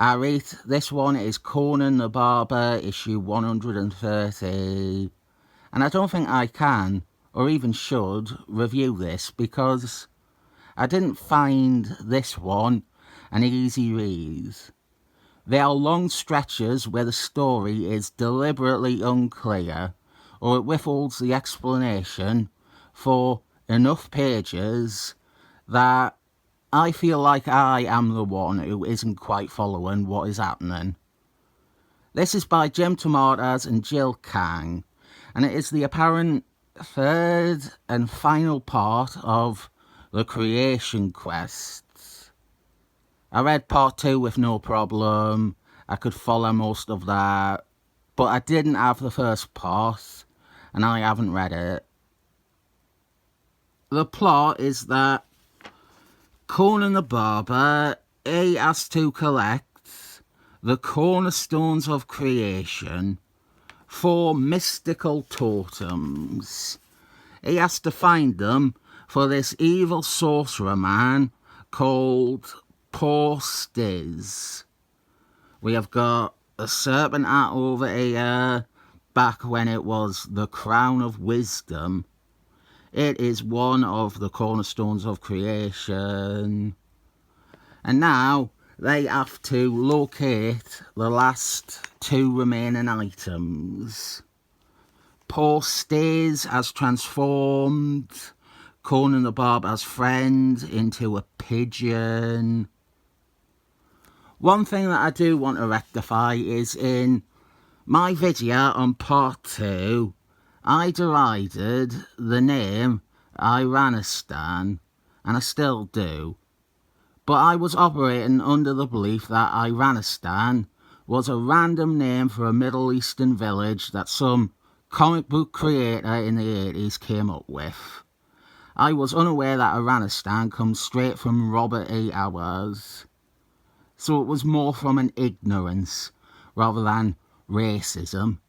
Alright, this one is Conan the Barber, issue 130. And I don't think I can, or even should, review this because I didn't find this one an easy read. There are long stretches where the story is deliberately unclear, or it withholds the explanation for enough pages that I feel like I am the one who isn't quite following what is happening. This is by DeMatteis and Jill Kane, and it is the apparent third and final part of the creation quest. I read part 2 with no problem. I could follow most of that, but I didn't have the first part, and I haven't read it. The plot is that Conan the Barber, he has to collect the cornerstones of creation for mystical totems. He has to find them for this evil sorcerer man called Poor Stiz. We have got a serpent hat over here, back when it was the crown of wisdom. It is one of the cornerstones of creation. And now they have to locate the last 2 remaining items. Poor Stiz has transformed Conan the Barber's friend into a pigeon. One thing that I do want to rectify is in my video on part 2, I derided the name Iranistan, and I still do. But I was operating under the belief that Iranistan was a random name for a Middle Eastern village that some comic book creator in the 80s came up with. I was unaware that Iranistan comes straight from Robert E. Howard. So it was more from an ignorance rather than racism,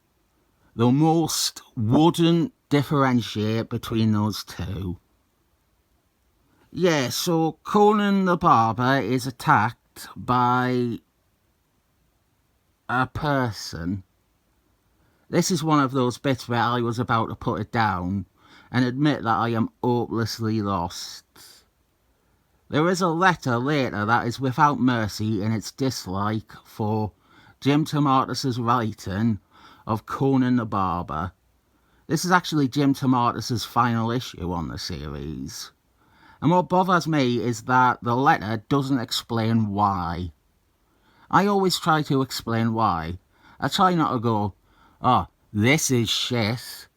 though most wouldn't differentiate between those two. Yeah, so Conan the Barber is attacked by a person. This is one of those bits where I was about to put it down and admit that I am hopelessly lost. There is a letter later that is without mercy in its dislike for DeMatteis' writing of Conan the Barber. This is actually DeMatteis' final issue on the series. And what bothers me is that the letter doesn't explain why. I always try to explain why. I try not to go, oh, this is shit.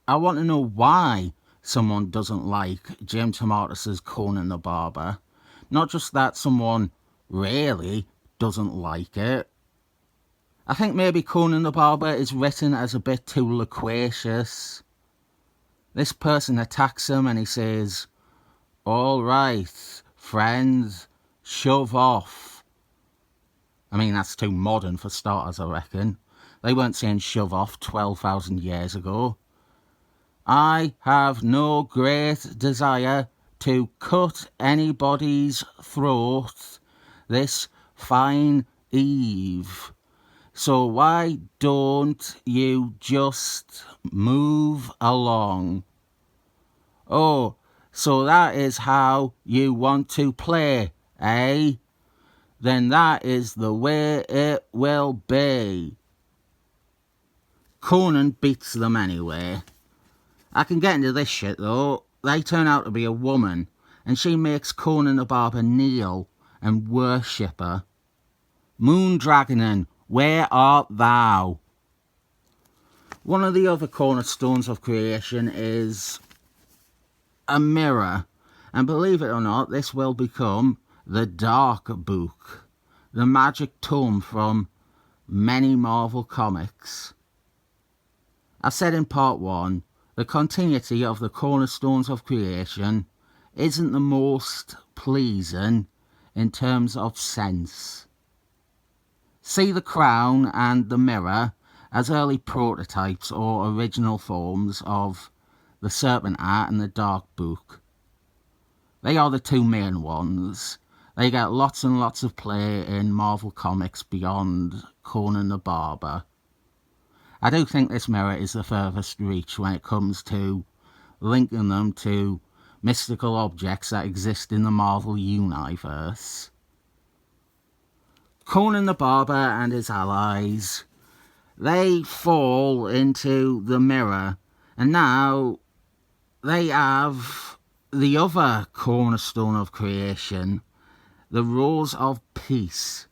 I want to know why someone doesn't like DeMatteis' Conan the Barber. Not just that someone really doesn't like it. I think maybe Conan the Barber is written as a bit too loquacious. This person attacks him and he says, "All right, friends, shove off." I mean, that's too modern for starters, I reckon. They weren't saying shove off 12,000 years ago. I have no great desire to cut anybody's throat this fine eve. So why don't you just move along? Oh, so that is how you want to play, eh? Then that is the way it will be. Conan beats them anyway. I can get into this shit though. They turn out to be a woman, and she makes Conan the Barber kneel and worship her. Moondragonin, where art thou? One of the other cornerstones of creation is a mirror, and believe it or not, this will become the Dark Book, the magic tome from many Marvel comics. I said in part 1, the continuity of the cornerstones of creation isn't the most pleasing in terms of sense. See the crown and the mirror as early prototypes or original forms of the Serpent Art and the Dark Book. They are the 2 main ones. They get lots and lots of play in Marvel Comics beyond Conan the Barber. I do think this mirror is the furthest reach when it comes to linking them to mystical objects that exist in the Marvel universe. Conan the Barber and his allies, they fall into the mirror, and now they have the other cornerstone of creation, the Rose of Peace.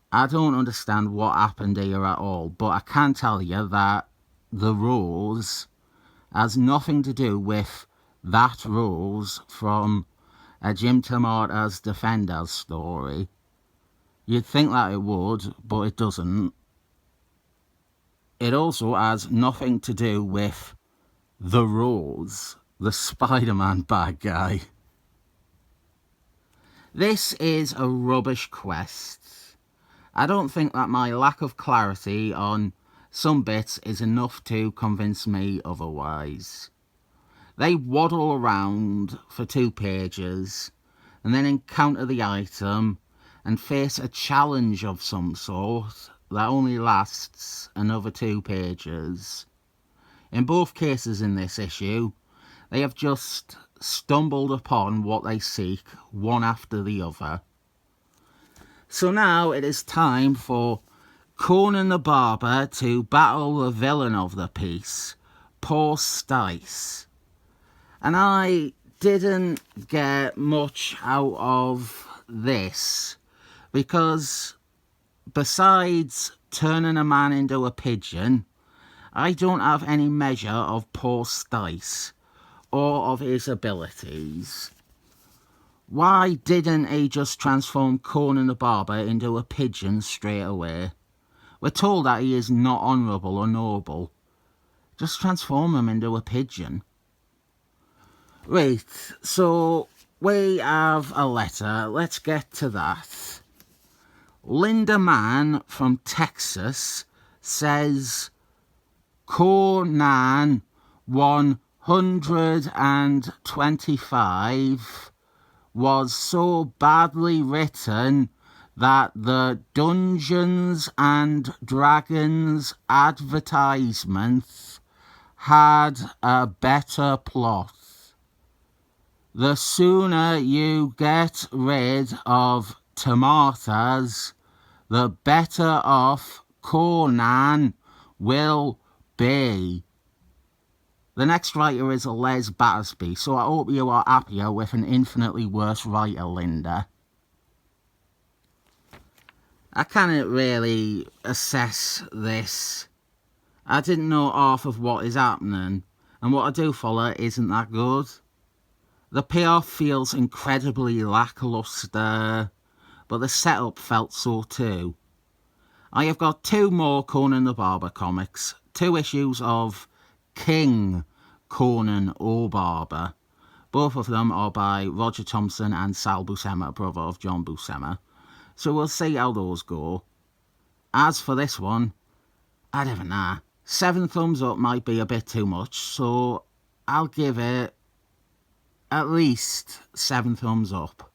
I don't understand what happened here at all, but I can tell you that the rose has nothing to do with that rose from a Jim DeMatteis Defenders story. You'd think that it would, but it doesn't. It also has nothing to do with the Rose, the Spider-Man bad guy. This is a rubbish quest. I don't think that my lack of clarity on some bits is enough to convince me otherwise. They waddle around for 2 pages and then encounter the item and face a challenge of some sort that only lasts another 2 pages. In both cases in this issue, they have just stumbled upon what they seek, one after the other. So now it is time for Conan the Barber to battle the villain of the piece, Poor Stice. And I didn't get much out of this, because besides turning a man into a pigeon, I don't have any measure of Poor Stice or of his abilities. Why didn't he just transform Conan the Barber into a pigeon straight away? We're told that he is not honourable or noble. Just transform him into a pigeon. Right, so we have a letter. Let's get to that. Linda Mann from Texas says Conan 125 was so badly written that the Dungeons and Dragons advertisement had a better plot. The sooner you get rid of tomatoes, the better off Conan will be. The next writer is Les Battersby, so I hope you are happier with an infinitely worse writer, Linda. I can't really assess this. I didn't know half of what is happening, and what I do follow isn't that good. The payoff feels incredibly lacklustre, but the setup felt so too. I have got 2 more Conan the Barber comics, 2 issues of King Conan O'Barber. Both of them are by Roger Thompson and Sal Buscema, brother of John Buscema. So we'll see how those go. As for this one, I don't know. 7 thumbs up might be a bit too much, so I'll give it at least 7 thumbs up.